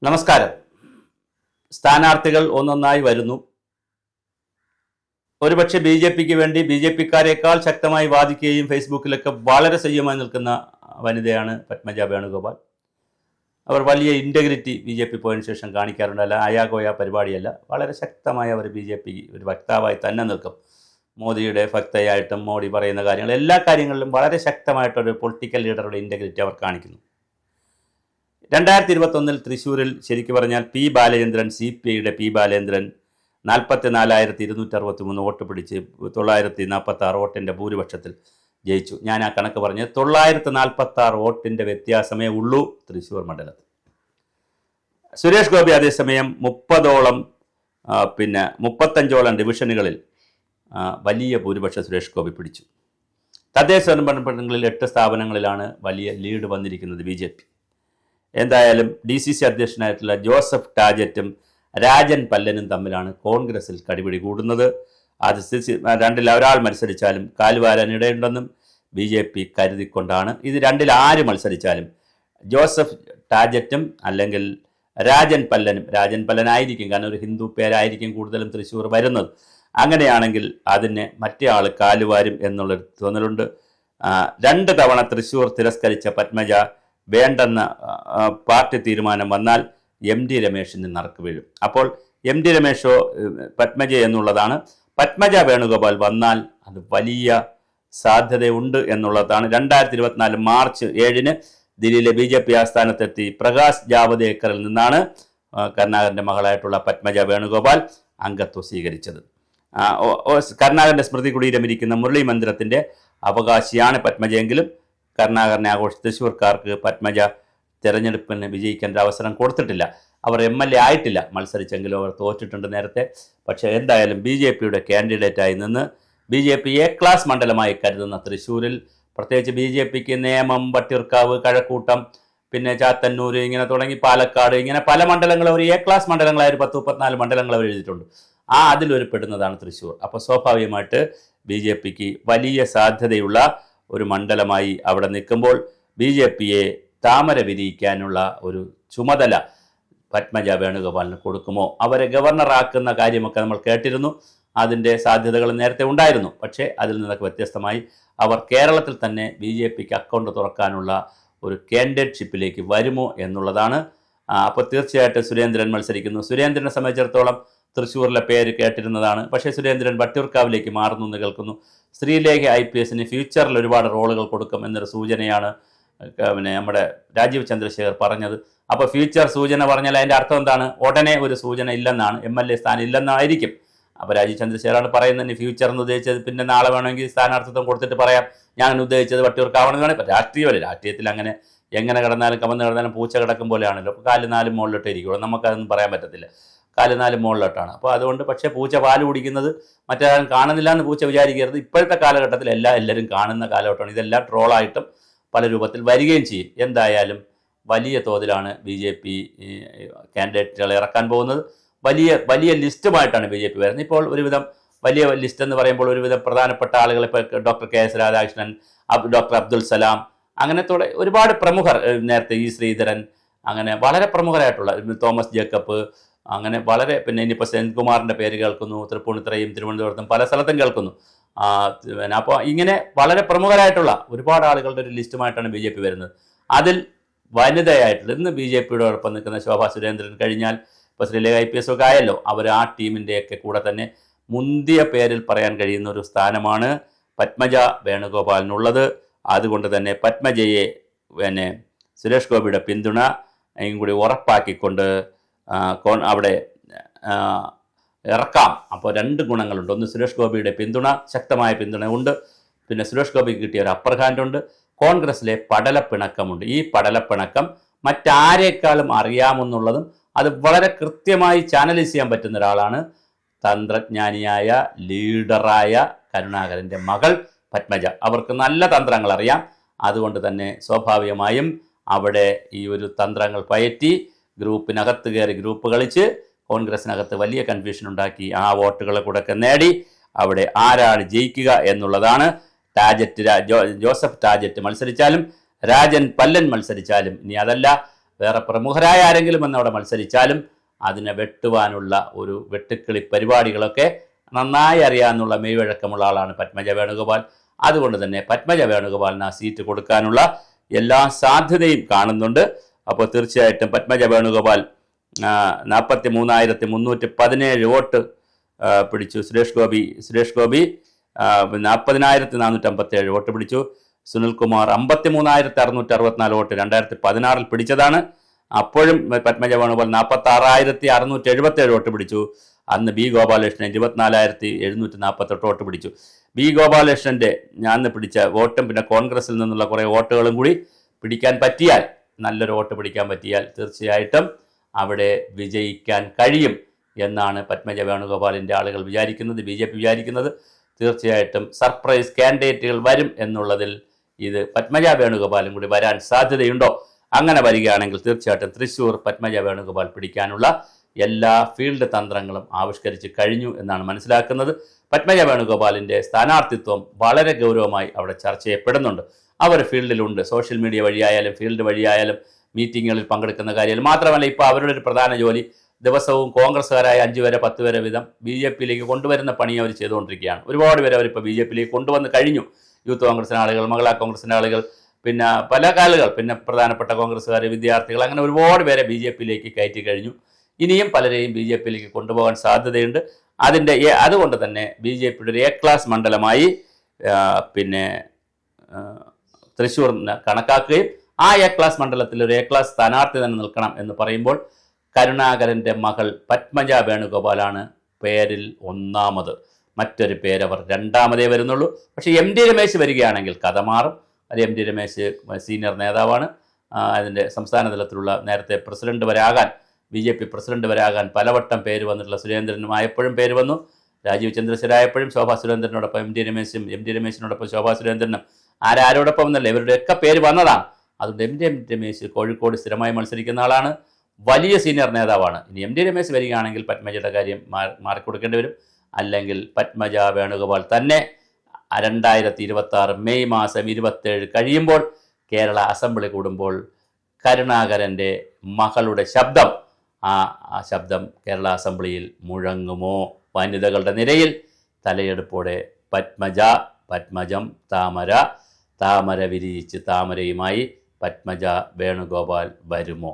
നമസ്കാരം. സ്ഥാനാർത്ഥികൾ ഒന്നൊന്നായി വരുന്നു. ഒരുപക്ഷെ ബി ജെ പിക്ക് വേണ്ടി ബി ജെ പിക്കാരേക്കാൾ ശക്തമായി വാദിക്കുകയും ഫേസ്ബുക്കിലൊക്കെ വളരെ സജീവമായി നിൽക്കുന്ന വനിതയാണ് പത്മജ വേണുഗോപാൽ. അവർ വലിയ ഇൻറ്റഗ്രിറ്റി ബി ജെ പി പോയതിനു ശേഷം കാണിക്കാറുണ്ട്. അല്ല ആയാഗോയ പരിപാടിയല്ല, വളരെ ശക്തമായി അവർ ബി ജെ പി ഒരു വക്താവായി തന്നെ നിൽക്കും. മോദിയുടെ ഭക്തയായിട്ടും മോഡി പറയുന്ന കാര്യങ്ങൾ എല്ലാ കാര്യങ്ങളിലും വളരെ ശക്തമായിട്ടൊരു പൊളിറ്റിക്കൽ ലീഡറുടെ ഇൻറ്റഗ്രിറ്റി അവർ കാണിക്കുന്നു. 2021 തൃശ്ശൂരിൽ ശരിക്കും പറഞ്ഞാൽ പി ബാലചന്ദ്രൻ, സി പി ഐയുടെ പി ബാലചന്ദ്രൻ 44,263 വോട്ട് പിടിച്ച് 946 വോട്ടിൻ്റെ ഭൂരിപക്ഷത്തിൽ ജയിച്ചു. ഞാൻ ആ കണക്ക് പറഞ്ഞ് 946 വോട്ടിൻ്റെ വ്യത്യാസമേ ഉള്ളൂ തൃശ്ശൂർ മണ്ഡലത്തിൽ. സുരേഷ് ഗോപി അതേസമയം 35ഓളം ഡിവിഷനുകളിൽ വലിയ ഭൂരിപക്ഷം സുരേഷ് ഗോപി പിടിച്ചു. തദ്ദേശ സ്വയംഭരണങ്ങളിൽ 8 സ്ഥാപനങ്ങളിലാണ് വലിയ ലീഡ് വന്നിരിക്കുന്നത് ബി ജെ പി. എന്തായാലും DCC അധ്യക്ഷനായിട്ടുള്ള ജോസഫ് ടാജറ്റും രാജൻ പല്ലനും തമ്മിലാണ് കോൺഗ്രസിൽ കടിപിടി കൂടുന്നത്. അത് രണ്ടിൽ ഒരാൾ മത്സരിച്ചാലും കാലുവാരാനിടയുണ്ടെന്നും BJP കരുതിക്കൊണ്ടാണ്. ഇത് രണ്ടിൽ ആര് മത്സരിച്ചാലും ജോസഫ് ടാജറ്റും അല്ലെങ്കിൽ രാജൻ പല്ലനായിരിക്കും, കാരണം ഒരു ഹിന്ദു പേരായിരിക്കും കൂടുതലും തൃശ്ശൂർ വരുന്നത്. അങ്ങനെയാണെങ്കിൽ അതിനെ മറ്റേ ആൾ കാലുവാരും എന്നുള്ളൊരു തോന്നലുണ്ട്. 2 തവണ തൃശ്ശൂർ തിരസ്കരിച്ച പത്മജ വേണ്ടെന്ന പാർട്ടി തീരുമാനം വന്നാൽ MD രമേശിന് നറുക്ക് വീഴും. അപ്പോൾ MD രമേശോ പത്മജ എന്നുള്ളതാണ്. പത്മജ വേണുഗോപാൽ വന്നാൽ അത് വലിയ സാധ്യതയുണ്ട് എന്നുള്ളതാണ്. 2024 മാർച്ച് 7 ദില്ലിയിലെ BJP ആസ്ഥാനത്തെത്തി പ്രകാശ് ജാവദേക്കറിൽ നിന്നാണ് കരുണാകരൻ്റെ മകളായിട്ടുള്ള പത്മജ വേണുഗോപാൽ അംഗത്വം സ്വീകരിച്ചത്. കരുണാകരൻ്റെ സ്മൃതി കുടീരമിരിക്കുന്ന മുരളി മന്ദിരത്തിൻ്റെ അവകാശിയാണ് പത്മജയെങ്കിലും കരുണാകരനെ തൃശ്ശൂർക്കാർക്ക് പത്മജ തിരഞ്ഞെടുപ്പിന് വിജയിക്കേണ്ട അവസരം കൊടുത്തിട്ടില്ല. അവർ MLA ആയിട്ടില്ല, മത്സരിച്ചെങ്കിലും അവർ തോറ്റിട്ടുണ്ട് നേരത്തെ. പക്ഷേ എന്തായാലും BJPയുടെ കാൻഡിഡേറ്റായി നിന്ന് BJP A ക്ലാസ് മണ്ഡലമായി കരുതുന്ന തൃശ്ശൂരിൽ, പ്രത്യേകിച്ച് BJPക്ക് നേമം, വട്ടിയൂർക്കാവ്, കഴക്കൂട്ടം, പിന്നെ ചാത്തന്നൂർ, ഇങ്ങനെ തുടങ്ങി പാലക്കാട്, ഇങ്ങനെ പല മണ്ഡലങ്ങൾ അവർ A ക്ലാസ് മണ്ഡലങ്ങളായ 10-34 മണ്ഡലങ്ങൾ അവർ എഴുതിയിട്ടുണ്ട്. അതിലൊരു പെടുന്നതാണ് തൃശ്ശൂർ. അപ്പോൾ സ്വാഭാവികമായിട്ട് BJPക്ക് വലിയ സാധ്യതയുള്ള ഒരു മണ്ഡലമായി അവിടെ നിൽക്കുമ്പോൾ BJPയെ താമര വിരിയിക്കാനുള്ള ഒരു ചുമതല പത്മജ വേണുഗോപാലിന് കൊടുക്കുമോ? അവരെ ഗവർണറാക്കുന്ന കാര്യമൊക്കെ നമ്മൾ കേട്ടിരുന്നു. അതിൻ്റെ സാധ്യതകൾ നേരത്തെ ഉണ്ടായിരുന്നു. പക്ഷേ അതിൽ നിന്നൊക്കെ വ്യത്യസ്തമായി അവർ കേരളത്തിൽ തന്നെ BJPക്ക് അക്കൗണ്ട് തുറക്കാനുള്ള ഒരു കാൻഡിഡേറ്റ്ഷിപ്പിലേക്ക് വരുമോ എന്നുള്ളതാണ്. അപ്പോൾ തീർച്ചയായിട്ടും സുരേന്ദ്രൻ മത്സരിക്കുന്നു. സുരേന്ദ്രനെ സംബന്ധിച്ചിടത്തോളം തൃശ്ശൂരിലെ പേര് കേട്ടിരുന്നതാണ്. പക്ഷേ സുരേന്ദ്രൻ വട്ടിയൂർക്കാവിലേക്ക് മാറുന്നു എന്ന് കേൾക്കുന്നു. ശ്രീലേഖ IPSന് ഫ്യൂച്ചറിൽ ഒരുപാട് റോളുകൾ കൊടുക്കും എന്നൊരു സൂചനയാണ് നമ്മുടെ രാജീവ് ചന്ദ്രശേഖർ പറഞ്ഞത്. അപ്പോൾ ഫ്യൂച്ചർ സൂചന പറഞ്ഞാൽ അതിൻ്റെ അർത്ഥം എന്താണ്? ഉടനെ ഒരു സൂചന ഇല്ലെന്നാണ്, MLA സ്ഥാനം ഇല്ലെന്നായിരിക്കും. അപ്പോൾ രാജീവ് ചന്ദ്രശേഖറാണ് പറയുന്നത് ഫ്യൂച്ചർ എന്ന് ഉദ്ദേശിച്ചത്. പിന്നെ നാളെ വേണമെങ്കിൽ സ്ഥാനാർത്ഥിത്വം കൊടുത്തിട്ട് പറയാം ഞാൻ ഉദ്ദേശിച്ചത് വട്ടിയൂർക്കാവണമെന്ന് വേണമെങ്കിൽ. ഇപ്പോൾ രാഷ്ട്രീയത്തിൽ അങ്ങനെ എങ്ങനെ കിടന്നാലും കമന്ന് കിടന്നാലും പൂച്ച കിടക്കും പോലെയാണല്ലോ. അപ്പോൾ 4 മുകളിലോട്ട് ഇരിക്കുള്ളൂ, നമുക്കതൊന്നും പറയാൻ പറ്റത്തില്ല. 4 മുകളിലോട്ടാണ്. അപ്പോൾ അതുകൊണ്ട് പക്ഷേ പൂച്ച പാല് കുടിക്കുന്നത് മറ്റാരും കാണുന്നില്ല എന്ന് പൂച്ച വിചാരിക്കരുത്. ഇപ്പോഴത്തെ കാലഘട്ടത്തിൽ എല്ലാവരും കാണുന്ന കാലഘട്ടമാണ്. ഇതെല്ലാം ട്രോളായിട്ടും പല രൂപത്തിൽ വരികയും ചെയ്യും. എന്തായാലും വലിയ തോതിലാണ് BJP കാൻഡിഡേറ്റുകളെ ഇറക്കാൻ പോകുന്നത്. വലിയ ലിസ്റ്റുമായിട്ടാണ് BJP വരുന്നത്. ഇപ്പോൾ ഒരുവിധം വലിയ ലിസ്റ്റ് എന്ന് പറയുമ്പോൾ ഒരുവിധം പ്രധാനപ്പെട്ട ആളുകൾ, ഇപ്പോൾ doctor KS Radhakrishnan, doctor Abdul Salam, അങ്ങനത്തെ ഒരുപാട് പ്രമുഖർ, നേരത്തെ E ശ്രീധരൻ, അങ്ങനെ വളരെ പ്രമുഖരായിട്ടുള്ള തോമസ് ജേക്കബ്, അങ്ങനെ വളരെ, പിന്നെ ഇനിയിപ്പോൾ സെൻകുമാറിൻ്റെ പേര് കേൾക്കുന്നു, തൃപ്പൂണിത്തുറയും തിരുവനന്തപുരത്തും പല സ്ഥലത്തും കേൾക്കുന്നു. അപ്പോൾ ഇങ്ങനെ വളരെ പ്രമുഖരായിട്ടുള്ള ഒരുപാട് ആളുകളുടെ ഒരു ലിസ്റ്റുമായിട്ടാണ് BJP വരുന്നത്. അതിൽ വനിതയായിട്ടുള്ള ഇന്ന് BJPയോടൊപ്പം നിൽക്കുന്ന ശോഭാ സുരേന്ദ്രൻ കഴിഞ്ഞാൽ ഇപ്പോൾ ശ്രീലേഖ IPS ഒക്കെ ആയല്ലോ, അവർ ആ ടീമിൻ്റെയൊക്കെ കൂടെ തന്നെ മുന്തിയ പേരിൽ പറയാൻ കഴിയുന്ന ഒരു സ്ഥാനമാണ് പത്മജ വേണുഗോപാലിനുള്ളത്. അതുകൊണ്ട് തന്നെ പത്മജയെ സുരേഷ് ഗോപിയുടെ പിന്തുണയും കൂടി ഉറപ്പാക്കിക്കൊണ്ട് അവിടെ ഇറക്കാം. അപ്പോൾ 2 ഗുണങ്ങളുണ്ട്. ഒന്ന്, സുരേഷ് ഗോപിയുടെ പിന്തുണ, ശക്തമായ പിന്തുണ ഉണ്ട്. പിന്നെ സുരേഷ് ഗോപിക്ക് കിട്ടിയ ഒരു അപ്പർ ഹാൻഡ് ഉണ്ട്. കോൺഗ്രസിലെ പടലപ്പിണക്കമുണ്ട്. ഈ പടലപ്പിണക്കം മറ്റാരേക്കാളും അറിയാമെന്നുള്ളതും അത് വളരെ കൃത്യമായി ചാനലൈസ് ചെയ്യാൻ പറ്റുന്ന ഒരാളാണ് തന്ത്രജ്ഞാനിയായ ലീഡറായ കരുണാകരൻ്റെ മകൾ പത്മജ. അവർക്ക് നല്ല തന്ത്രങ്ങൾ അറിയാം. അതുകൊണ്ട് തന്നെ സ്വാഭാവികമായും അവിടെ ഈ ഒരു തന്ത്രങ്ങൾ പയറ്റി ഗ്രൂപ്പിനകത്ത് കയറി ഗ്രൂപ്പ് കളിച്ച് കോൺഗ്രസിനകത്ത് വലിയ കൺഫ്യൂഷൻ ഉണ്ടാക്കി ആ വോട്ടുകളെ കൂടെയൊക്കെ നേടി അവിടെ ആരാണ് ജയിക്കുക എന്നുള്ളതാണ്. ജോസഫ് ടാജറ്റ് മത്സരിച്ചാലും രാജൻ പല്ലൻ മത്സരിച്ചാലും, ഇനി അതല്ല വേറെ പ്രമുഖരായ ആരെങ്കിലും വന്ന് അവിടെ മത്സരിച്ചാലും അതിനെ വെട്ടുവാനുള്ള ഒരു വെട്ടുക്കിളി പരിപാടികളൊക്കെ നന്നായി അറിയാമെന്നുള്ള മെയ്വഴക്കമുള്ള ആളാണ് പത്മജ വേണുഗോപാൽ. അതുകൊണ്ട് തന്നെ പത്മജ വേണുഗോപാലിന് ആ സീറ്റ് കൊടുക്കാനുള്ള എല്ലാ സാധ്യതയും കാണുന്നുണ്ട്. അപ്പോൾ തീർച്ചയായിട്ടും പത്മജ വേണുഗോപാൽ 43,317 വോട്ട് പിടിച്ചു. സുരേഷ് ഗോപി 40,457 വോട്ട് പിടിച്ചു. സുനിൽകുമാർ 53,664 വോട്ട് 2016 പിടിച്ചതാണ്. അപ്പോഴും പത്മജ വേണുഗോപാൽ 46,677 വോട്ട് പിടിച്ചു. അന്ന് ബി ഗോപാലകൃഷ്ണൻ 24,748 വോട്ട് പിടിച്ചു. ബി ഗോപാലകൃഷ്ണൻ്റെ അന്ന് പിടിച്ച വോട്ടും പിന്നെ കോൺഗ്രസിൽ നിന്നുള്ള കുറേ വോട്ടുകളും കൂടി പിടിക്കാൻ പറ്റിയാൽ, നല്ലൊരു വോട്ട് പിടിക്കാൻ പറ്റിയാൽ തീർച്ചയായിട്ടും അവിടെ വിജയിക്കാൻ കഴിയും എന്നാണ് പത്മജ വേണുഗോപാലിൻ്റെ ആളുകൾ വിചാരിക്കുന്നത്, BJP വിചാരിക്കുന്നത്. തീർച്ചയായിട്ടും സർപ്രൈസ് കാൻഡിഡേറ്റുകൾ വരും എന്നുള്ളതിൽ ഇത് പത്മജ വേണുഗോപാലും കൂടി വരാൻ സാധ്യതയുണ്ടോ? അങ്ങനെ വരികയാണെങ്കിൽ തീർച്ചയായിട്ടും തൃശ്ശൂർ പത്മജ വേണുഗോപാൽ പിടിക്കാനുള്ള എല്ലാ ഫീൽഡ് തന്ത്രങ്ങളും ആവിഷ്കരിച്ച് കഴിഞ്ഞു എന്നാണ് മനസ്സിലാക്കുന്നത്. പത്മജ വേണുഗോപാലിൻ്റെ സ്ഥാനാർത്ഥിത്വം വളരെ ഗൗരവമായി അവിടെ ചർച്ച ചെയ്യപ്പെടുന്നുണ്ട്. അവർ ഫീൽഡിലുണ്ട്, സോഷ്യൽ മീഡിയ വഴിയായാലും ഫീൽഡ് വഴിയായാലും മീറ്റിങ്ങുകളിൽ പങ്കെടുക്കുന്ന കാര്യങ്ങൾ മാത്രമല്ല, ഇപ്പോൾ അവരുടെ ഒരു പ്രധാന ജോലി ദിവസവും കോൺഗ്രസ്സുകാരായ 5 പേരെ 10 പേരെ വീതം BJPയിലേക്ക് കൊണ്ടുവരുന്ന പണി അവർ ചെയ്തുകൊണ്ടിരിക്കുകയാണ്. ഒരുപാട് പേര് അവരിപ്പോൾ BJPയിലേക്ക് കൊണ്ടുവന്ന് കഴിഞ്ഞു. യൂത്ത് കോൺഗ്രസിൻ്റെ ആളുകൾ, മഹിളാ കോൺഗ്രസിൻ്റെ ആളുകൾ, പിന്നെ പല ആളുകൾ, പിന്നെ പ്രധാനപ്പെട്ട കോൺഗ്രസ്സുകാർ, വിദ്യാർത്ഥികൾ, അങ്ങനെ ഒരുപാട് പേരെ BJPയിലേക്ക് കയറ്റി കഴിഞ്ഞു. ഇനിയും പലരെയും BJPയിലേക്ക് കൊണ്ടുപോകാൻ സാധ്യതയുണ്ട്. അതുകൊണ്ട് തന്നെ BJPയുടെ ഒരു A ക്ലാസ് മണ്ഡലമായി പിന്നെ തൃശ്ശൂർ കണക്കാക്കുകയും ആ A ക്ലാസ് മണ്ഡലത്തിൽ ഒരു A ക്ലാസ് സ്ഥാനാർത്ഥി തന്നെ നിൽക്കണം എന്ന് പറയുമ്പോൾ കരുണാകരൻ്റെ മകൾ പത്മജ വേണുഗോപാലാണ് പേരിൽ ഒന്നാമത്. മറ്റൊരു പേരവർ രണ്ടാമതേ വരുന്നുള്ളൂ. പക്ഷേ MD രമേശ് വരികയാണെങ്കിൽ കഥ മാറും. അത് MD രമേശ് സീനിയർ നേതാവാണ്. അതിൻ്റെ സംസ്ഥാന തലത്തിലുള്ള നേരത്തെ പ്രസിഡന്റ് വരെ ആകാൻ, BJP പ്രസിഡന്റ് വരെ ആകാൻ പലവട്ടം പേര് വന്നിട്ടുള്ള സുരേന്ദ്രനും ആയപ്പോഴും പേര് വന്നു. രാജീവ് ചന്ദ്രശേഖർ ആയപ്പോഴും ശോഭാ സുരേന്ദ്രനോടൊപ്പം MD രമേശിനോടൊപ്പം ശോഭാ സുരേന്ദ്രനും ആരോടൊപ്പം എന്നല്ല, ഇവരുടെയൊക്കെ പേര് വന്നതാണ്. അതുകൊണ്ട് MD രമേശ് കോഴിക്കോട് സ്ഥിരമായി മത്സരിക്കുന്ന ആളാണ്, വലിയ സീനിയർ നേതാവാണ്. ഇനി MD രമേശ് വരികയാണെങ്കിൽ പത്മജയുടെ കാര്യം മാറിക്കൊടുക്കേണ്ടി വരും. അല്ലെങ്കിൽ പത്മജ വേണുഗോപാൽ തന്നെ 2026 മെയ് മാസം 27 കഴിയുമ്പോൾ കേരള അസംബ്ലി കൂടുമ്പോൾ കരുണാകരൻ്റെ മകളുടെ ശബ്ദം, ആ ശബ്ദം കേരള അസംബ്ലിയിൽ മുഴങ്ങുമോ? വനിതകളുടെ നിരയിൽ തലയെടുപ്പോടെ പത്മജം താമര വിരിയിച്ച് താമരയുമായി പത്മജ വേണുഗോപാൽ വരുമോ?